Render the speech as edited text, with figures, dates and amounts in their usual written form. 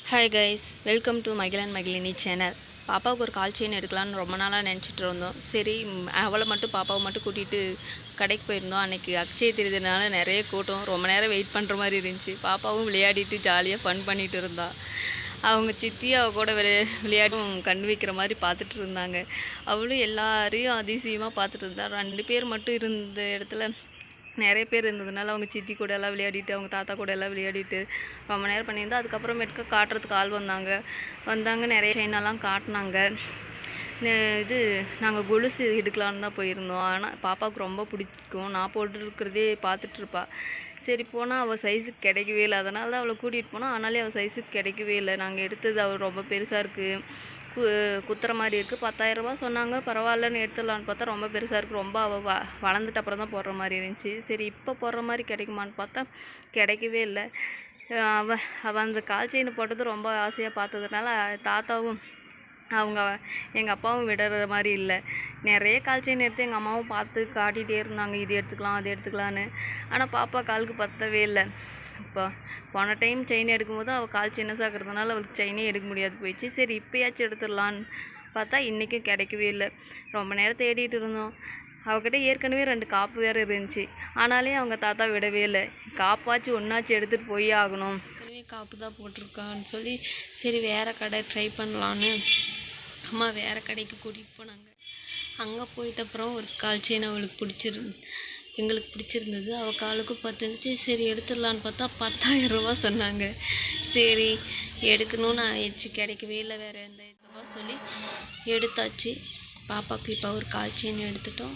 Hi guys, welcome to Magizhan Magizhini channel. பாப்பாவுக்கு ஒரு கால் chain எடுக்கலான்னு ரொம்ப நாளாக நினச்சிட்டு இருந்தோம். சரி, பாப்பாவை மட்டும் கூட்டிகிட்டு கடைக்கு போயிருந்தோம். அன்றைக்கி அக்ஷய திருதினால நிறைய கூட்டம், ரொம்ப நேரம் வெயிட் பண்ணுற மாதிரி இருந்துச்சு. பாப்பாவும் விளையாடிட்டு ஜாலியாக ஃபன் பண்ணிகிட்டு இருந்தா. அவங்க சித்தி கூட விளையாட்டும் கண் வைக்கிற மாதிரி பார்த்துட்டு இருந்தாங்க. அவளும் எல்லாரையும் அதிசயமாக பார்த்துட்டு இருந்தா. 2 பேர் மட்டும் இருந்த இடத்துல நிறைய பேர் இருந்ததுனால அவங்க சித்தி கூட எல்லாம் விளையாடிட்டு, அவங்க தாத்தா கூட எல்லாம் விளையாடிட்டு ரொம்ப நேரம் பண்ணியிருந்தோம். அதுக்கப்புறமேட்டுக்கு காட்டுறதுக்கு ஆள் வந்தாங்க நிறைய செயினெல்லாம் காட்டினாங்க. இது நாங்கள் கொலுசு எடுக்கலான்னு தான் போயிருந்தோம். ஆனால் பாப்பாவுக்கு ரொம்ப பிடிக்கும், நான் போட்டுருக்கிறதே பார்த்துட்ருப்பா. சரி போனால் அவள் சைஸுக்கு கிடைக்கவே இல்லை, அதனால தான் அவளை கூட்டிகிட்டு போனோம். ஆனாலே அவள் சைஸுக்கு கிடைக்கவே இல்லை. நாங்கள் எடுத்தது அவள் ரொம்ப பெருசாக இருக்குது, குத்துற மாதிரி இருக்குது. 10,000 ரூபா சொன்னாங்க. பரவாயில்லன்னு எடுத்துடலான்னு பார்த்தா ரொம்ப பெருசாக இருக்குது. ரொம்ப அவள் வளர்ந்துட்டு அப்புறம் தான் போடுற மாதிரி இருந்துச்சு. சரி இப்போ போடுற மாதிரி கிடைக்குமான்னு பார்த்தா கிடைக்கவே இல்லை. அவள் அந்த கால் செயின் போட்டது ரொம்ப ஆசையாக பார்த்ததுனால தாத்தாவும் எங்கள் அப்பாவும் விடுற மாதிரி இல்லை. நிறைய கால் செயின் எடுத்து எங்கள் அம்மாவும் பார்த்து காட்டிகிட்டே இருந்தாங்க, இது எடுத்துக்கலாம் அது எடுத்துக்கலான்னு. ஆனால் பாப்பா காலுக்கு பத்தவே இல்லை. இப்போ போன டைம் செயின் எடுக்கும்போது அவள் கால் சின்னசாக இருக்கிறதுனால அவளுக்கு செயினே எடுக்க முடியாது போயிடுச்சு. சரி இப்போயாச்சும் எடுத்துடலான்னு பார்த்தா இன்றைக்கும் கிடைக்கவே இல்லை. ரொம்ப நேரம் தேடிட்டு இருந்தோம். அவகிட்ட ஏற்கனவே 2 காப்பு வேறு இருந்துச்சு. ஆனாலே அவங்க தாத்தா விடவே இல்லை. காப்பாச்சும் ஒன்றாச்சும் எடுத்துகிட்டு போய் ஆகணும், காப்பு தான் போட்டிருக்கான்னு சொல்லி சரி வேறு கடை ட்ரை பண்ணலான்னு அம்மா வேறு கடைக்கு கூட்டிகிட்டு போனாங்க. அங்கே போயிட்ட அப்புறம் ஒரு கால் செயின் எங்களுக்கு பிடிச்சிருந்தது. அவள் காலுக்கு பார்த்துருந்துச்சு. சரி எடுத்துடலான்னு பார்த்தா 10,000 ரூபா சொன்னாங்க. சரி எடுக்கணும்னு ஆயிடுச்சு, கிடைக்கவே இல்லை. வேறு எந்த இதுவாக சொல்லி எடுத்தாச்சு. பாப்பாவுக்கு இப்போ ஒரு கால் செயின் எடுத்துட்டோம்.